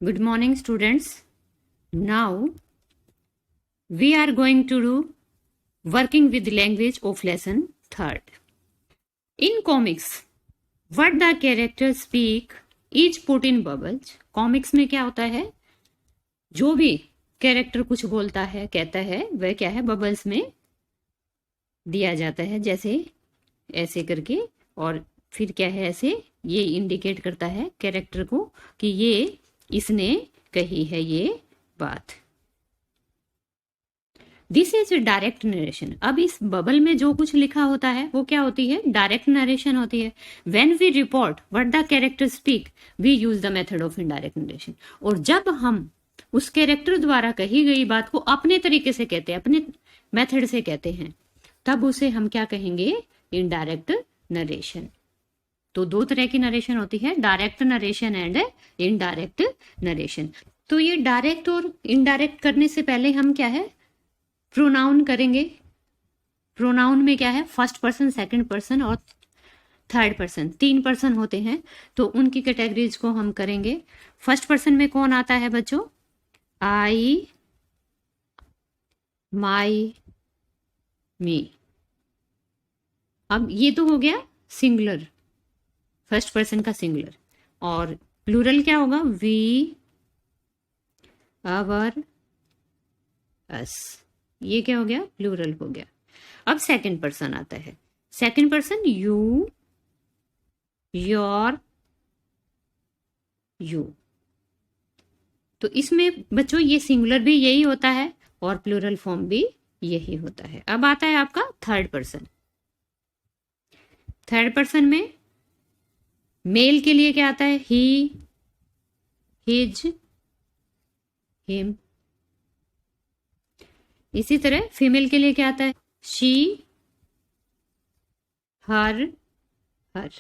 Good morning, students. Now we are going to do working with language of lesson 3rd. In comics, what the characters speak is put in bubbles. Comics में क्या होता है, जो भी character कुछ बोलता है कहता है वह क्या है बबल्स में दिया जाता है, जैसे ऐसे करके, और फिर क्या है ऐसे, ये इंडिकेट करता है कैरेक्टर को कि ये इसने कही है ये बात। This is direct narration. अब इस बबल में जो कुछ लिखा होता है वो क्या होती है, डायरेक्ट नरेशन होती है। When we report what the character speak we use the method of indirect narration. और जब हम उस कैरेक्टर द्वारा कही गई बात को अपने तरीके से कहते हैं, अपने मेथड से कहते हैं, तब उसे हम क्या कहेंगे, इनडायरेक्ट नरेशन। तो दो तरह की नरेशन होती है, direct narration and indirect narration. तो ये डायरेक्ट और इनडायरेक्ट करने से पहले हम क्या है, प्रोनाउन करेंगे। प्रोनाउन में क्या है, फर्स्ट पर्सन, सेकंड पर्सन और थर्ड पर्सन, 3 पर्सन होते हैं। तो उनकी कैटेगरीज को हम करेंगे। फर्स्ट पर्सन में कौन आता है बच्चों, आई, माई, मी। अब ये तो हो गया सिंगुलर, फर्स्ट पर्सन का सिंगुलर। और प्लूरल क्या होगा, वी, आवर, अस। ये क्या हो गया, प्लूरल हो गया। अब सेकंड पर्सन आता है। Second person you, your, you. तो इसमें बच्चों ये सिंगुलर भी यही होता है और प्लूरल फॉर्म भी यही होता है। अब आता है आपका थर्ड पर्सन। थर्ड पर्सन में मेल के लिए क्या आता है, ही, हिज, हिम। इसी तरह फीमेल के लिए क्या आता है, शी, हर, हर।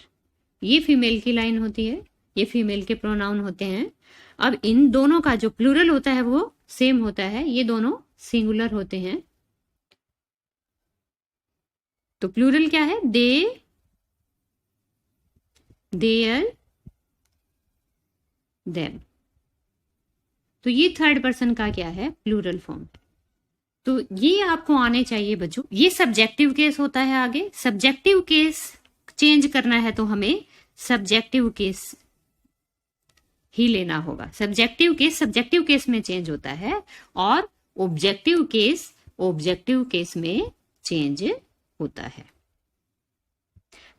ये फीमेल की लाइन होती है, ये फीमेल के प्रोनाउन होते हैं। अब इन दोनों का जो प्लूरल होता है वो सेम होता है, ये दोनों सिंगुलर होते हैं। तो प्लूरल क्या है, दे, देयर, देम। तो ये थर्ड पर्सन का क्या है, प्लूरल फॉर्म। तो ये आपको आने चाहिए बच्चों। ये सब्जेक्टिव केस होता है। आगे सब्जेक्टिव केस चेंज करना है तो हमें सब्जेक्टिव केस ही लेना होगा। सब्जेक्टिव केस में चेंज होता है और ऑब्जेक्टिव केस में चेंज होता है।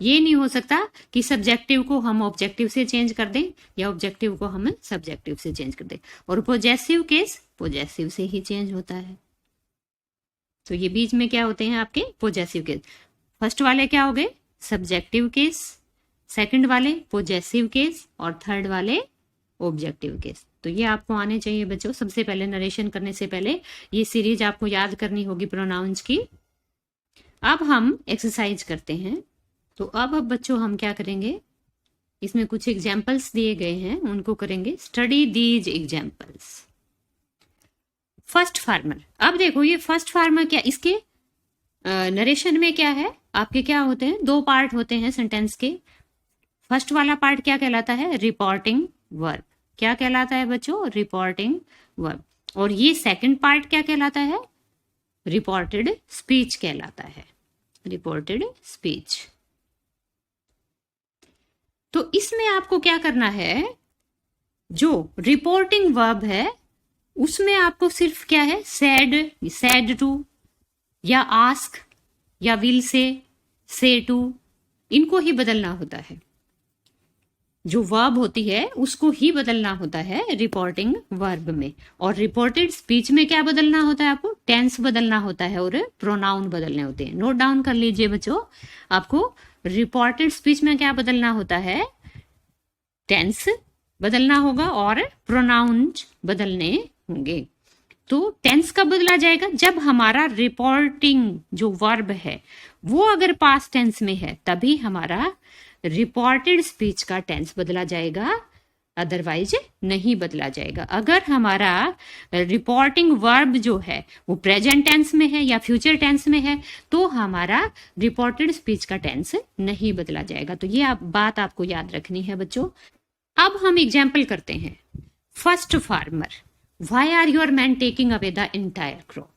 ये नहीं हो सकता कि सब्जेक्टिव को हम ऑब्जेक्टिव से चेंज कर दें या ऑब्जेक्टिव को हम सब्जेक्टिव से चेंज कर दें। और पॉजेसिव केस पॉजेसिव से ही चेंज होता है। तो ये बीच में क्या होते हैं आपके, पॉजेसिव केस। फर्स्ट वाले क्या हो गए, सब्जेक्टिव केस, सेकंड वाले पॉजेसिव केस और थर्ड वाले ऑब्जेक्टिव केस। तो ये आपको आने चाहिए बच्चों। सबसे पहले नरेशन करने से पहले ये सीरीज आपको याद करनी होगी प्रोनाउंस की। अब हम एक्सरसाइज करते हैं। तो अब बच्चों हम क्या करेंगे, इसमें कुछ एग्जाम्पल्स दिए गए हैं, उनको करेंगे। Study these examples. First farmer. अब देखो ये फर्स्ट फार्मर क्या, इसके नरेशन में क्या है आपके, क्या होते हैं, 2 पार्ट होते हैं सेंटेंस के। फर्स्ट वाला पार्ट क्या कहलाता है, रिपोर्टिंग वर्ब। क्या कहलाता है बच्चों, रिपोर्टिंग वर्ब। और ये सेकंड पार्ट क्या कहलाता है, रिपोर्टेड स्पीच कहलाता है, रिपोर्टेड स्पीच। तो इसमें आपको क्या करना है, जो रिपोर्टिंग वर्ब है उसमें आपको सिर्फ क्या है, सैड टू या आस्क या विल से टू, इनको ही बदलना होता है। जो वर्ब होती है उसको ही बदलना होता है रिपोर्टिंग वर्ब में। और रिपोर्टेड स्पीच में क्या बदलना होता है, आपको टेंस बदलना होता है और प्रोनाउन बदलने होते हैं। नोट डाउन कर लीजिए बच्चों, आपको रिपोर्टेड स्पीच में क्या बदलना होता है, टेंस बदलना होगा और प्रोनाउंस बदलने होंगे। तो टेंस कब बदला जाएगा, जब हमारा रिपोर्टिंग जो वर्ब है वो अगर पास्ट टेंस में है तभी हमारा रिपोर्टेड स्पीच का टेंस बदला जाएगा, अदरवाइज नहीं बदला जाएगा। अगर हमारा रिपोर्टिंग वर्ब जो है वो प्रेजेंट टेंस में है या फ्यूचर टेंस में है तो हमारा रिपोर्टेड स्पीच का टेंस नहीं बदला जाएगा। तो ये बात आपको याद रखनी है बच्चों। अब हम एग्जाम्पल करते हैं। First farmer, why are your man taking away the entire crop?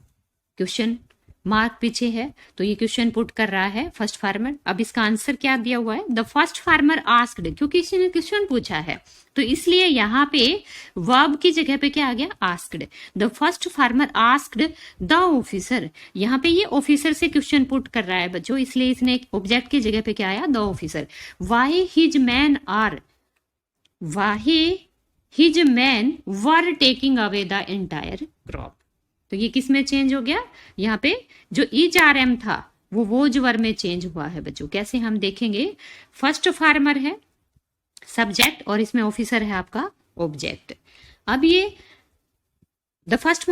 Question mark पीछे है, तो ये क्वेश्चन पुट कर रहा है फर्स्ट फार्मर। अब इसका आंसर क्या दिया हुआ है? द फर्स्ट फार्मर आस्क्ड, क्योंकि किसी ने क्वेश्चन पूछा है तो इसलिए यहाँ पे वर्ब की जगह पे क्या आ गया? Asked. The first farmer asked the officer, यहाँ पे ये ऑफिसर से क्वेश्चन पुट कर रहा है बच्चों, इसलिए इसने ऑब्जेक्ट की जगह पे क्या आया? The officer. Why his man are, why his man were taking away the entire crop. तो ये किस में चेंज हो गया? यहाँ पे जो इज आर एम था वो वोज वर में चेंज हुआ है बच्चों। कैसे हम देखेंगे? फर्स्ट फार्मर है सब्जेक्ट और इसमें ऑफिसर है आपका ऑब्जेक्ट। अब ये the first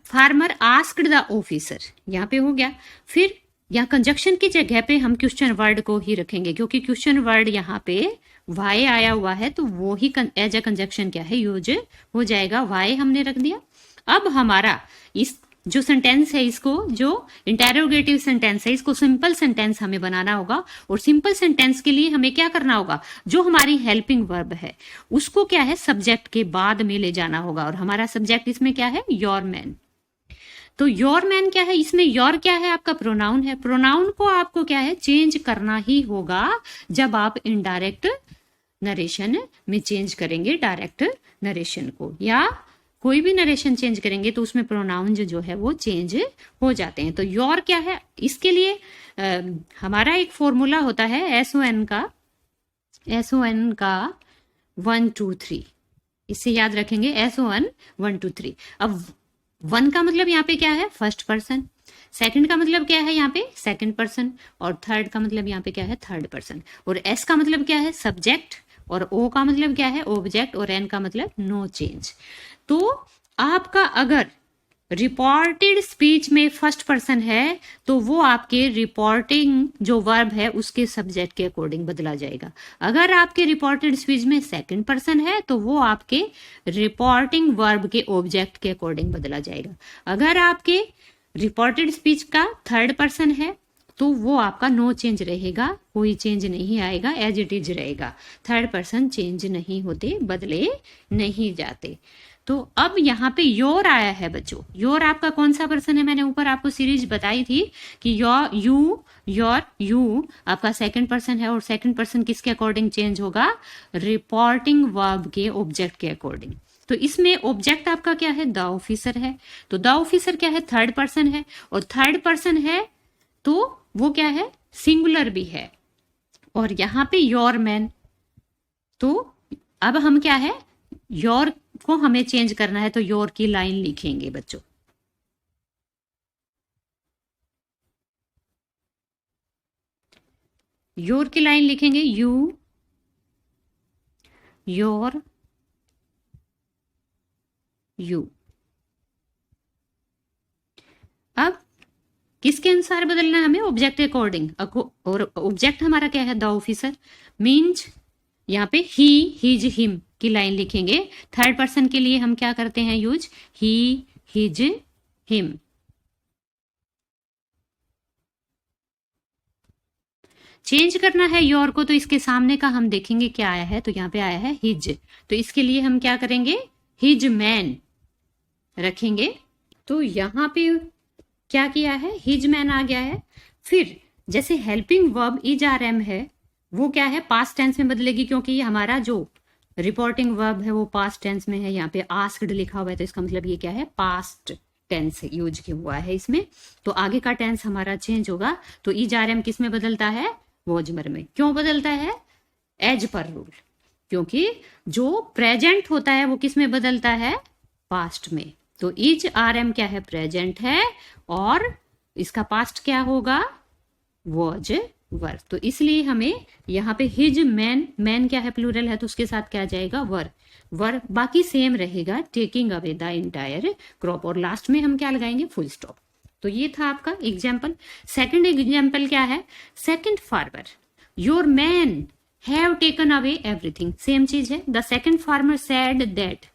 farmer asked the officer, यहाँ पे हो गया। फिर यहाँ कंजक्शन की जगह पे हम क्वेश्चन वर्ड को ही रखेंगे, क्योंकि क्वेश्चन वर्ड यहाँ पे वाई आया हुआ है तो वो ही एज अ कंजक्शन क्या है? यूज हो जाएगा। वाई हमने रख दिया। अब हमारा इस जो सेंटेंस है, इसको जो इंटेरोगेटिव सेंटेंस है, इसको सिंपल सेंटेंस हमें बनाना होगा। और सिंपल सेंटेंस के लिए हमें क्या करना होगा? जो हमारी हेल्पिंग वर्ब है उसको क्या है? सब्जेक्ट के बाद में ले जाना होगा। और हमारा सब्जेक्ट इसमें क्या है? Your man. तो योर मैन क्या है? इसमें योर क्या है? आपका प्रोनाउन है। प्रोनाउन को आपको क्या है? चेंज करना ही होगा जब आप इनडायरेक्ट नरेशन में चेंज करेंगे डायरेक्ट नरेशन को, या कोई भी नरेशन चेंज करेंगे तो उसमें प्रोनाउन जो है वो चेंज हो जाते हैं। तो योर क्या है? इसके लिए हमारा एक फॉर्मूला होता है एसओएन का 1 2 3। इससे याद रखेंगे SON 1 2 3। अब 1 का मतलब यहाँ पे क्या है? First person. सेकंड का मतलब क्या है? यहाँ पे सेकंड पर्सन। और थर्ड का मतलब यहाँ पे क्या है? Third person. और S का मतलब क्या है? सब्जेक्ट। और O का मतलब क्या है? ऑब्जेक्ट। और N का मतलब नो चेंज। तो आपका अगर रिपोर्टेड स्पीच में फर्स्ट पर्सन है तो वो आपके रिपोर्टिंग जो वर्ब है उसके सब्जेक्ट के अकॉर्डिंग बदला जाएगा। अगर आपके रिपोर्टेड स्पीच में सेकंड पर्सन है तो वो आपके रिपोर्टिंग वर्ब के ऑब्जेक्ट के अकॉर्डिंग बदला जाएगा। अगर आपके रिपोर्टेड स्पीच का थर्ड पर्सन है तो वो आपका नो चेंज रहेगा, कोई चेंज नहीं आएगा, एज इट इज रहेगा। थर्ड पर्सन चेंज नहीं होते, बदले नहीं जाते। तो अब यहाँ पे योर आया है बच्चों। योर आपका कौन सा पर्सन है? मैंने ऊपर आपको सीरीज बताई थी कि यू आपका सेकंड पर्सन है। और सेकंड पर्सन किसके अकॉर्डिंग चेंज होगा? रिपोर्टिंग वर्ब के ऑब्जेक्ट के अकॉर्डिंग। तो इसमें ऑब्जेक्ट आपका क्या है? द ऑफिसर है। तो द ऑफिसर क्या है? थर्ड पर्सन है। और थर्ड पर्सन है तो वो क्या है? सिंगुलर भी है। और यहाँ पे योर मैन। तो अब हम क्या है? योर को हमें चेंज करना है तो योर की लाइन लिखेंगे बच्चों। योर की लाइन लिखेंगे यू, योर, यू। अब किसके अनुसार बदलना है हमें? ऑब्जेक्ट के अकॉर्डिंग। और ऑब्जेक्ट हमारा क्या है? The officer. मीन्स यहाँ पे ही, हिज, हिम की लाइन लिखेंगे। थर्ड पर्सन के लिए हम क्या करते हैं यूज? ही, हिज, हिम। चेंज करना है योर को तो इसके सामने का हम देखेंगे क्या आया है। तो यहाँ पे आया है हिज, तो इसके लिए हम क्या करेंगे? हिज मैन रखेंगे। तो यहाँ पे क्या किया है? हिज मैन आ गया है। फिर जैसे helping verb is are am है वो क्या है? पास्ट टेंस में बदलेगी, क्योंकि ये हमारा जो रिपोर्टिंग वर्ब है वो पास्ट टेंस में है। यहाँ पे आस्क्ड लिखा हुआ है तो इसका मतलब ये क्या है? पास्ट टेंस यूज हुआ है इसमें। तो आगे का टेंस हमारा चेंज होगा। तो इज आर एम किस में बदलता है? वोजमर में। क्यों बदलता है? As per rule. क्योंकि जो प्रेजेंट होता है वो किस में बदलता है? पास्ट में। तो इज आर एम क्या है? प्रेजेंट है। और इसका पास्ट क्या होगा? Was were. तो इसलिए हमें यहाँ पे हिज मैन, मैन क्या है? प्लूरल है तो उसके साथ क्या जाएगा? वर। वर बाकी सेम रहेगा, taking away the entire crop. और लास्ट में हम क्या लगाएंगे? Full stop. तो ये था आपका एग्जाम्पल। सेकंड एग्जाम्पल क्या है? Second farmer, your man have taken away everything. Same चीज है। The second farmer said that.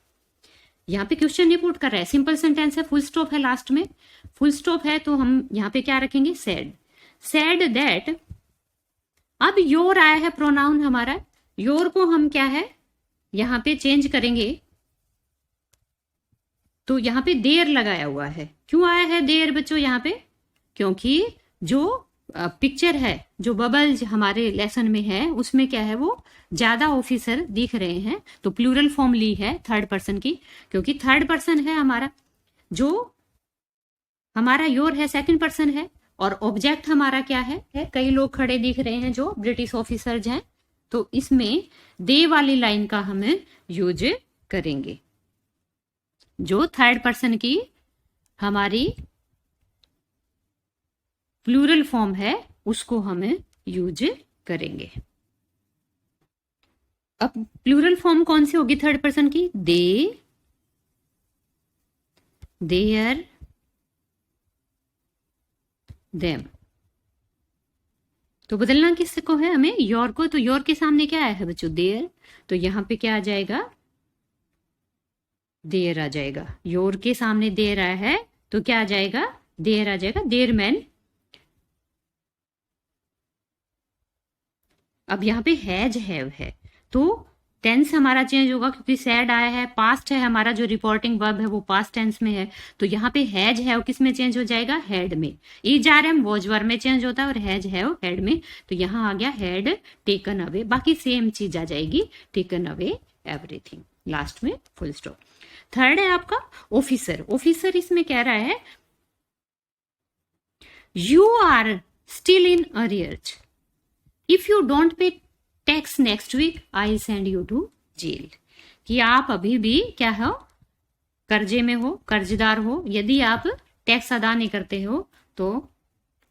यहाँ पे क्वेश्चन नहीं पुट कर रहा है, सिंपल सेंटेंस है, फुल स्टॉप है लास्ट में। फुल स्टॉप है तो हम यहाँ पे क्या रखेंगे? सेड। Said that. अब योर आया है प्रोनाउन हमारा। योर को हम क्या है? यहाँ पे चेंज करेंगे तो यहाँ पे देर लगाया हुआ है। क्यों आया है देर बच्चों यहाँ पे? क्योंकि जो पिक्चर है, जो बबल्स हमारे लेसन में है, उसमें क्या है, वो ज्यादा ऑफिसर दिख रहे हैं, तो प्लूरल फॉर्म ली है थर्ड पर्सन की, क्योंकि थर्ड पर्सन है हमारा, जो हमारा योर है सेकंड पर्सन है, और ऑब्जेक्ट हमारा क्या है कई लोग खड़े दिख रहे हैं जो ब्रिटिश ऑफिसर्स हैं, तो इसमें दे वाली लाइन का हमें यूज करेंगे। जो थर्ड पर्सन की हमारी प्लूरल फॉर्म है उसको हमें यूज करेंगे। अब प्लूरल फॉर्म कौन सी होगी थर्ड पर्सन की? दे, देयर, देम। तो बदलना किसको है हमें? योर को। तो योर के सामने क्या आया है बच्चों? देयर। तो यहां पे क्या आ जाएगा? देयर आ जाएगा। योर के सामने देयर आया है तो क्या आ जाएगा? देयर आ जाएगा। Their man. अब यहाँ पे हैज हैव है तो टेंस हमारा चेंज होगा, क्योंकि सैड आया है, पास्ट है हमारा, जो रिपोर्टिंग वर्ब है वो पास्ट टेंस में है, तो यहाँ पे हैज हैव किस में चेंज हो जाएगा? हेड में। Is are am was verb में चेंज होता है और हैज हैव हेड में, तो यहाँ आ गया हैड टेकन अवे। बाकी सेम चीज आ जाएगी, टेकन अवे एवरीथिंग, लास्ट में फुल स्टॉप। थर्ड है आपका ऑफिसर। ऑफिसर इसमें कह रहा है you are still in arrears, if you don't pay tax next week I send you to jail. कि आप अभी भी क्या हो? कर्जे में हो, कर्जदार हो, यदि आप टैक्स अदा नहीं करते हो तो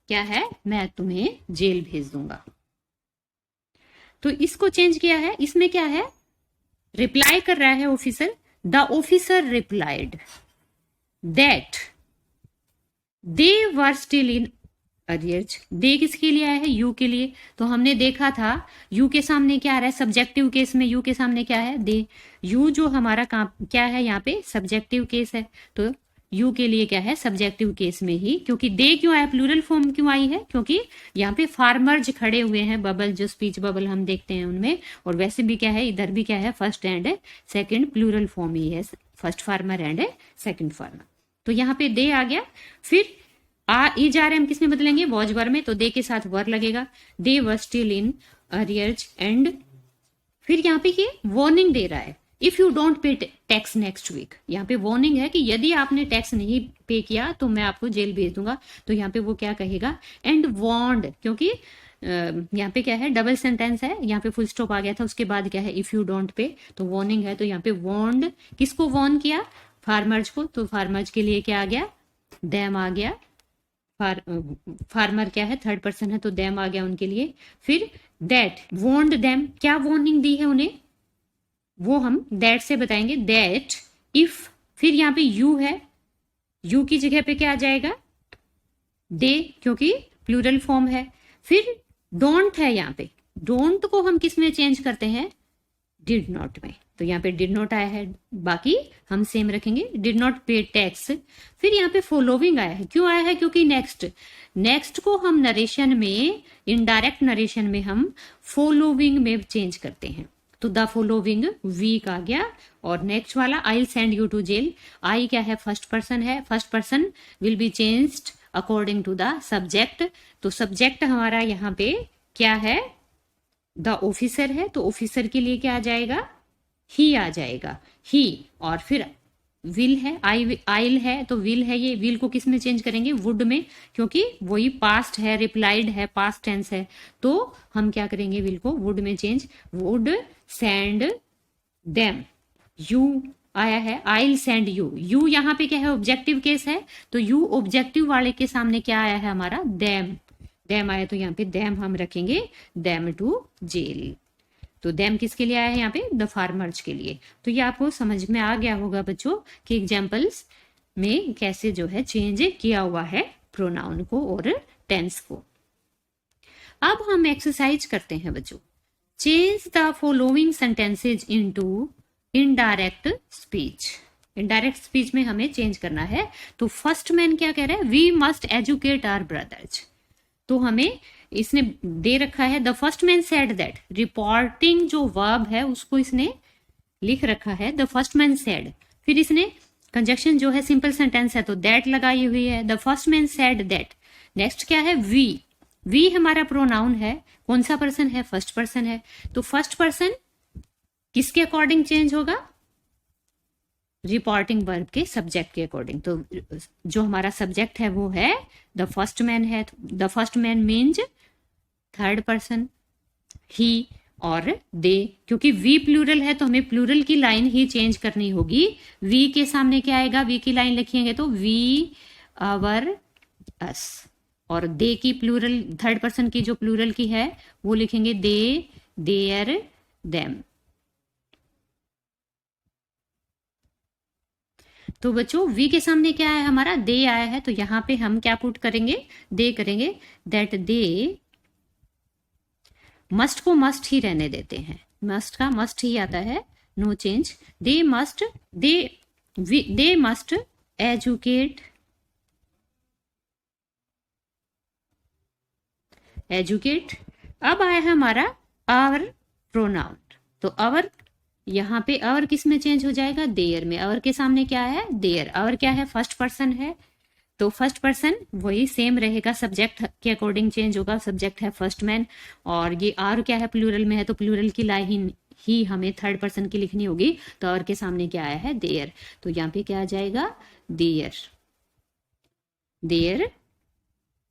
क्या है, मैं तुम्हें जेल भेज दूंगा। तो इसको चेंज किया है। इसमें क्या है? रिप्लाई कर रहा है officer. The officer replied that they were still in arrears. दे किसके लिए आया है? यू के लिए। तो हमने देखा था यू के सामने क्या आ रहा है? सब्जेक्टिव केस में यू के सामने क्या है? दे। यू जो हमारा काम क्या है यहाँ पे? सब्जेक्टिव केस है, तो यू के लिए क्या है? सब्जेक्टिव केस में ही। क्योंकि दे क्यों आया? प्लूरल फॉर्म क्यों आई है? क्योंकि यहाँ पे फार्मर्स खड़े हुए हैं, बबल जो स्पीच बबल हम देखते हैं उनमें, और वैसे भी क्या है इधर भी क्या है? First and second plural form ही है, first farmer and second farmer. तो यहाँ पे दे आ गया। फिर इज आर एम किसमें बदलेंगे? वॉज वर में, तो दे के साथ वर लगेगा। They were still in arrears and फिर यहाँ पे ये वार्निंग दे रहा है, if you don't pay tax next week. यहाँ पे वार्निंग है कि यदि आपने टैक्स नहीं पे किया तो मैं आपको जेल भेज दूंगा। तो यहाँ पे वो क्या कहेगा? एंड वॉन्ड, क्योंकि यहाँ पे क्या है? डबल सेंटेंस है, यहाँ पे फुल स्टॉप आ गया था, उसके बाद क्या है? इफ यू डोंट पे, तो वार्निंग है, तो यहाँ पे वॉन्ड। किसको वॉर्न किया? फार्मर्स को। तो फार्मर्स के लिए क्या आ गया? देम आ गया। फार्मर क्या है? थर्ड पर्सन है, तो देम आ गया उनके लिए। फिर दैट वॉन्ड देम, क्या वार्निंग दी है उन्हें वो हम दैट से बताएंगे। दैट इफ, फिर यहाँ पे यू है, यू की जगह पे क्या आ जाएगा? दे, क्योंकि प्लूरल फॉर्म है। फिर डोंट है, यहाँ पे डोंट को हम किस में चेंज करते हैं? डिड नॉट में। तो यहाँ पे डिड नॉट आया है, बाकी हम सेम रखेंगे, डिड नॉट पे टैक्स। फिर यहाँ पे फॉलोविंग आया है। क्यों आया है? क्योंकि नेक्स्ट को हम नरेशन में, इनडायरेक्ट नरेशन में हम फॉलोविंग में चेंज करते हैं। तो द फॉलोविंग वीक आ गया। और नेक्स्ट वाला I send you to jail. I क्या है? फर्स्ट पर्सन है, first person will be changed according to the subject. तो सब्जेक्ट हमारा यहाँ पे क्या है? द ऑफिसर है, तो ऑफिसर के लिए क्या आ जाएगा? ही आ जाएगा, ही। और फिर विल है, आइल है, तो विल है, ये विल को किस में चेंज करेंगे? वुड में, क्योंकि वही पास्ट है, रिप्लाइड है, पास्ट टेंस है, तो हम क्या करेंगे? विल को वुड में change. Would send them. You आया है, आइल सेंड यू। यू यहाँ पे क्या है? ऑब्जेक्टिव केस है, तो यू ऑब्जेक्टिव वाले के सामने क्या आया है हमारा? देम। देम आया, तो यहाँ पे देम हम रखेंगे, देम टू जेल। तो देम किसके लिए आया है यहाँ पे? द फार्मर्स के लिए। तो ये आपको समझ में आ गया होगा बच्चों कि एग्जाम्पल्स में कैसे जो है चेंज किया हुआ है प्रोनाउन को और टेंस को। अब हम एक्सरसाइज करते हैं बच्चों। Change the following sentences into indirect speech. Indirect speech में हमें चेंज करना है। तो फर्स्ट मैन क्या कह रहा है? We must educate our brothers. तो हमें इसने दे रखा है the first man said that. Reporting जो वर्ब है उसको इसने लिख रखा है द फर्स्ट मैन सेड। फिर इसने कंजक्शन जो है सिंपल सेंटेंस है तो दैट लगाई हुई है। The first man said that. Next क्या है, वी। वी हमारा प्रोनाउन है, कौन सा पर्सन है, फर्स्ट पर्सन है। तो फर्स्ट पर्सन किसके अकॉर्डिंग चेंज होगा, रिपोर्टिंग वर्ब के सब्जेक्ट के अकॉर्डिंग। तो जो हमारा सब्जेक्ट है वो है द फर्स्ट मैन है। The first man means third person, he or they. क्योंकि वी प्लूरल है तो हमें प्लूरल की लाइन ही चेंज करनी होगी। वी के सामने क्या आएगा, वी की लाइन लिखेंगे तो वी, आवर, अस। और दे की प्लूरल, थर्ड पर्सन की जो प्लूरल की है वो लिखेंगे दे, देयर, देम। तो बच्चों वी के सामने क्या है हमारा, दे आया है, तो यहां पे हम क्या पुट करेंगे, दे करेंगे। दैट दे, मस्ट को मस्ट ही रहने देते हैं, मस्ट का मस्ट ही आता है, no change. They must, they must educate, educate. अब आया है हमारा आवर प्रोनाउन। तो आवर, यहाँ पे आवर किस में चेंज हो जाएगा, देयर में। आवर के सामने क्या है, देयर। आवर क्या है, फर्स्ट पर्सन है, तो फर्स्ट पर्सन वही सेम रहेगा, सब्जेक्ट के अकॉर्डिंग चेंज होगा। सब्जेक्ट है फर्स्ट मैन, और ये आर क्या है, प्लूरल में है, तो प्लूरल की लाइन ही हमें थर्ड पर्सन की लिखनी होगी। तो आवर के सामने क्या आया है, देयर। तो यहाँ पे क्या आ जाएगा, देयर, देयर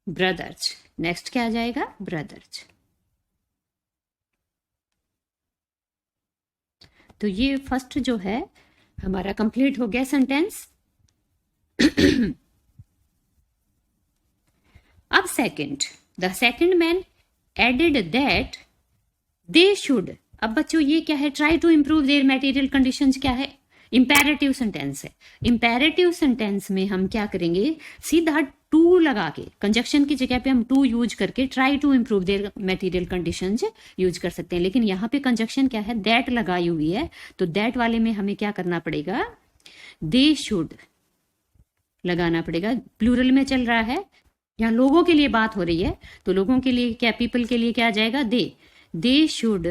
ब्रदर्स। नेक्स्ट क्या आ जाएगा, ब्रदर्स। तो ये फर्स्ट जो है हमारा कंप्लीट हो गया सेंटेंस। अब second, the second man added that they should. अब बच्चों ये क्या है, try to improve their material conditions क्या है, इंपेरेटिव सेंटेंस है। इंपेरेटिव सेंटेंस में हम क्या करेंगे, सीधा टू लगा के, कंजक्शन की जगह पे हम टू यूज करके try to improve their material conditions use कर सकते हैं। लेकिन यहाँ पे कंजक्शन क्या है, दैट लगाई हुई है, तो दैट वाले में हमें क्या करना पड़ेगा, दे शुड लगाना पड़ेगा। प्लूरल में चल रहा है, यहाँ लोगों के लिए बात हो रही है, तो लोगों के लिए क्या, पीपल के लिए क्या आ जाएगा, they should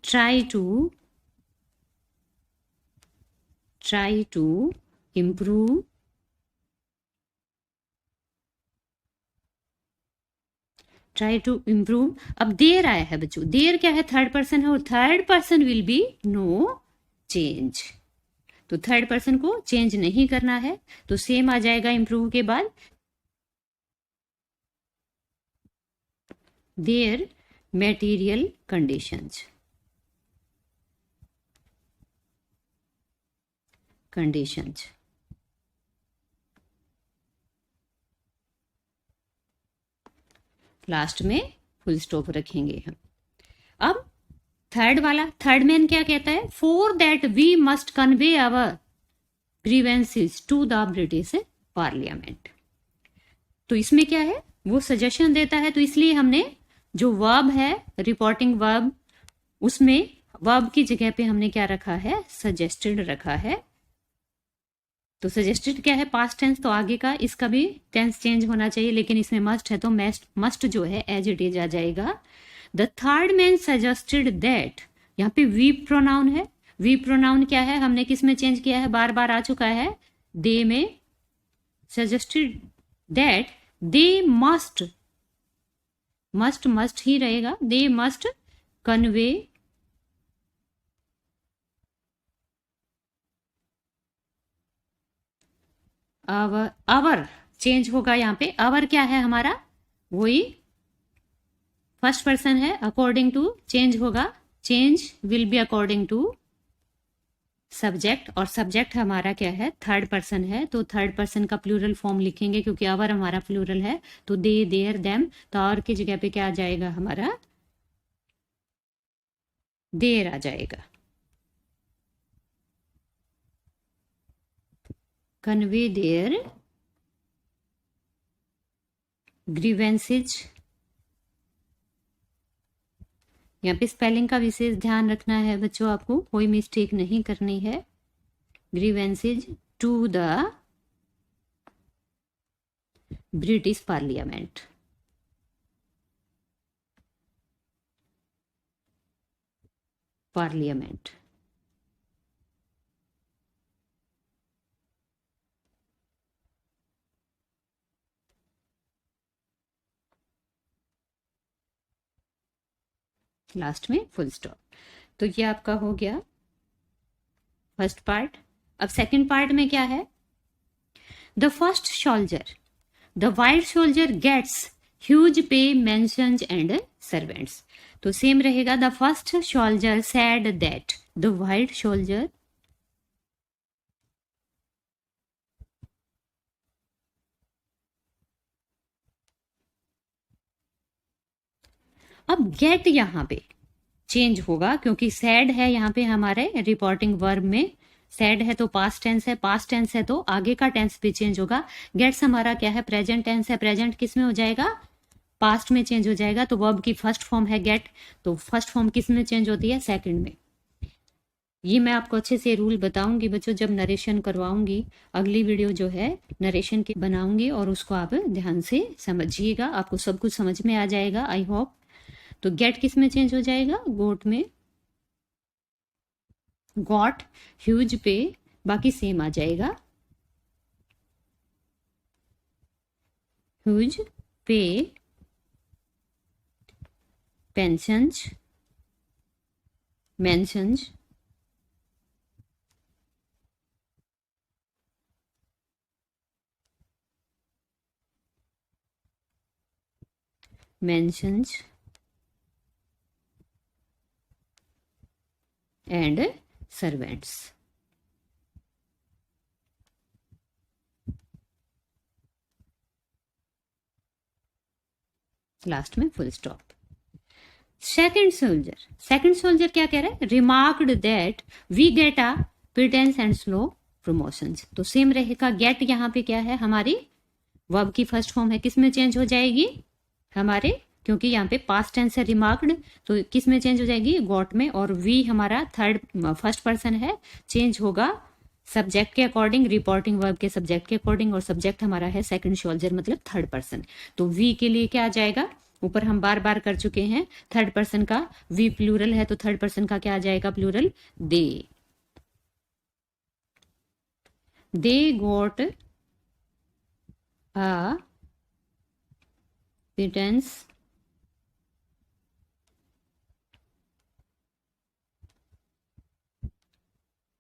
try to improve try to improve। अब देर आया है बच्चों, देर क्या है, थर्ड पर्सन है, और third person will be no change. तो थर्ड पर्सन को चेंज नहीं करना है, तो सेम आ जाएगा इंप्रूव के बाद, their material conditions, conditions. Last में फुल स्टॉप रखेंगे हम। अब थर्ड वाला, थर्ड मैन क्या कहता है, for that we must convey our grievances to the British parliament. तो इसमें क्या है, वो सजेशन देता है, तो इसलिए हमने जो वर्ब है, रिपोर्टिंग वर्ब, उसमें वर्ब की जगह पे हमने क्या रखा है, सजेस्टेड रखा है। तो सजेस्टेड क्या है, पास्ट टेंस, तो आगे का इसका भी टेंस चेंज होना चाहिए, लेकिन इसमें मस्ट है तो मस्ट जो है एज इट इज आ जाएगा। The third man suggested that, यहाँ पे वी प्रोनाउन है, वी प्रोनाउन क्या है, हमने किस में चेंज किया है, बार बार आ चुका है, दे में। Suggested that they must, must ही रहेगा, they must convey our change होगा, यहाँ पे आवर क्या है हमारा, वही फर्स्ट पर्सन है, अकॉर्डिंग टू चेंज होगा, change will be according to subject, और सब्जेक्ट हमारा क्या है, थर्ड पर्सन है, तो थर्ड पर्सन का प्लूरल फॉर्म लिखेंगे क्योंकि आवर हमारा प्लूरल है, तो दे, देयर, देम। तो और की जगह पे क्या आ जाएगा हमारा, देर आ जाएगा। Convey there grievances. यहाँ पे स्पेलिंग का विशेष ध्यान रखना है बच्चों, आपको कोई मिस्टेक नहीं करनी है। Grievances to the British parliament. Parliament last में फुल स्टॉप। तो ये आपका हो गया फर्स्ट पार्ट। अब सेकंड पार्ट में क्या है, the first soldier, the white soldier gets huge pay mansions and servants. तो सेम रहेगा, the first soldier said that the white soldier, अब गेट यहां पे चेंज होगा क्योंकि सैड है यहाँ पे हमारे रिपोर्टिंग वर्ब में, सैड है तो पास्ट टेंस है, पास्ट टेंस है तो आगे का टेंस भी चेंज होगा। गेट्स हमारा क्या है, प्रेजेंट टेंस है, प्रेजेंट किस में हो जाएगा, पास्ट में चेंज हो जाएगा। तो वर्ब की फर्स्ट फॉर्म है गेट, तो फर्स्ट फॉर्म किस में चेंज होती है, सेकंड में। ये मैं आपको अच्छे से रूल बताऊंगी बच्चों जब नरेशन करवाऊंगी, अगली वीडियो जो है नरेशन की बनाऊंगी और उसको आप ध्यान से समझिएगा, आपको सब कुछ समझ में आ जाएगा आई होप। तो गेट किस में चेंज हो जाएगा, गोट में, गॉट, ह्यूज पे, बाकी सेम आ जाएगा, huge pay, pensions, mansions, mansions and servants. Last में full stop. Second soldier, second soldier क्या कह रहा है, remarked that we get a pretence and slow promotions. तो सेम रहेगा, गेट यहाँ पे क्या है, हमारी वर्ब की फर्स्ट फॉर्म है, किस में चेंज हो जाएगी, हमारे, क्योंकि यहाँ पे पास्ट टेंस है रिमार्क्ड, तो किस में चेंज हो जाएगी, गॉट में। और वी हमारा थर्ड फर्स्ट पर्सन है, चेंज होगा सब्जेक्ट के अकॉर्डिंग, रिपोर्टिंग वर्ब के सब्जेक्ट के अकॉर्डिंग, और सब्जेक्ट हमारा है सेकंड सोल्जर मतलब थर्ड पर्सन। तो वी के लिए क्या आ जाएगा, ऊपर हम बार बार कर चुके हैं, थर्ड पर्सन का वी प्लूरल है तो थर्ड पर्सन का क्या आ जाएगा, plural, they got a pittance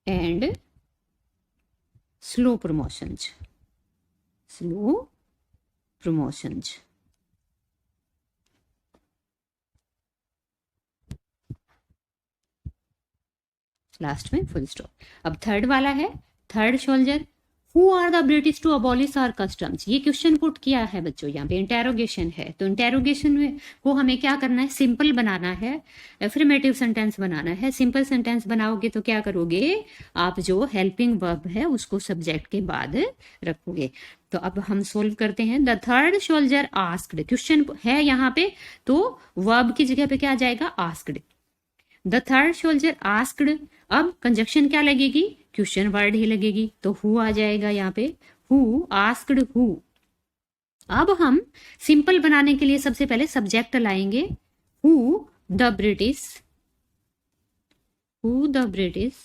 and slow promotions, slow promotions। Last में फुल स्टॉप। अब थर्ड वाला है, third soldier, who are the British to abolish our customs. ये क्वेश्चन पुट किया है बच्चों, यहाँ पे इंटेरोगेशन है, तो इंटेरोगेशन में को हमें क्या करना है, सिंपल बनाना है, एफर्मेटिव सेंटेंस बनाना है। सिंपल सेंटेंस बनाओगे तो क्या करोगे, आप जो हेल्पिंग वर्ब है उसको सब्जेक्ट के बाद रखोगे। तो अब हम सोल्व करते हैं। The third soldier asked, question है यहाँ पे तो वर्ब की जगह पे क्या आ जाएगा, asked. The third soldier asked, अब कंजक्शन क्या लगेगी, क्वेश्चन वर्ड ही लगेगी, तो हु आ जाएगा यहाँ पे, हु आस्क्ड हु। अब हम सिंपल बनाने के लिए सबसे पहले सब्जेक्ट लाएंगे, who the British, who the British.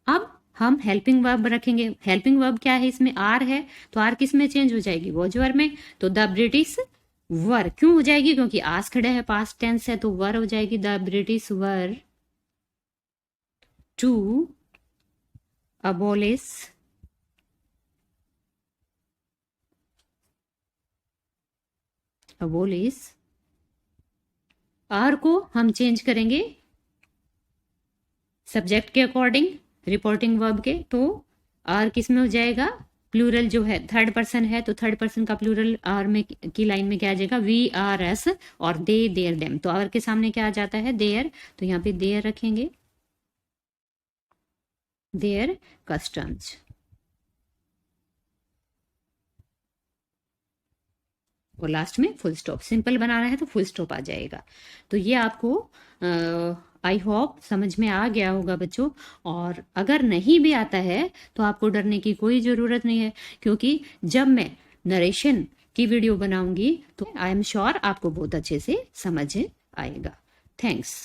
अब हम हेल्पिंग वर्ब रखेंगे, हेल्पिंग वर्ब क्या है, इसमें आर है तो आर किस में चेंज हो जाएगी, वॉज वर्ब में। तो द ब्रिटिश वर क्यों हो जाएगी, क्योंकि आस खड़े है, पास्ट टेंस है तो वर हो जाएगी, the British were to abolish abolish. आर को हम चेंज करेंगे सब्जेक्ट के अकॉर्डिंग, रिपोर्टिंग वर्ब के, तो आर किस में हो जाएगा, प्लूरल जो है थर्ड पर्सन है तो थर्ड पर्सन का प्लूरल आर में की लाइन में क्या आ जाएगा, वी आर एस, और दे देयर देम, तो आर के सामने क्या आ जाता है, देयर, तो यहाँ पे देयर रखेंगे, देयर कस्टम्स। और लास्ट में फुल स्टॉप, सिंपल बनाना है तो फुल स्टॉप आ जाएगा। तो ये आपको आई होप समझ में आ गया होगा बच्चों। और अगर नहीं भी आता है तो आपको डरने की कोई ज़रूरत नहीं है, क्योंकि जब मैं नरेशन की वीडियो बनाऊंगी तो आई एम श्योर आपको बहुत अच्छे से समझ आएगा। थैंक्स।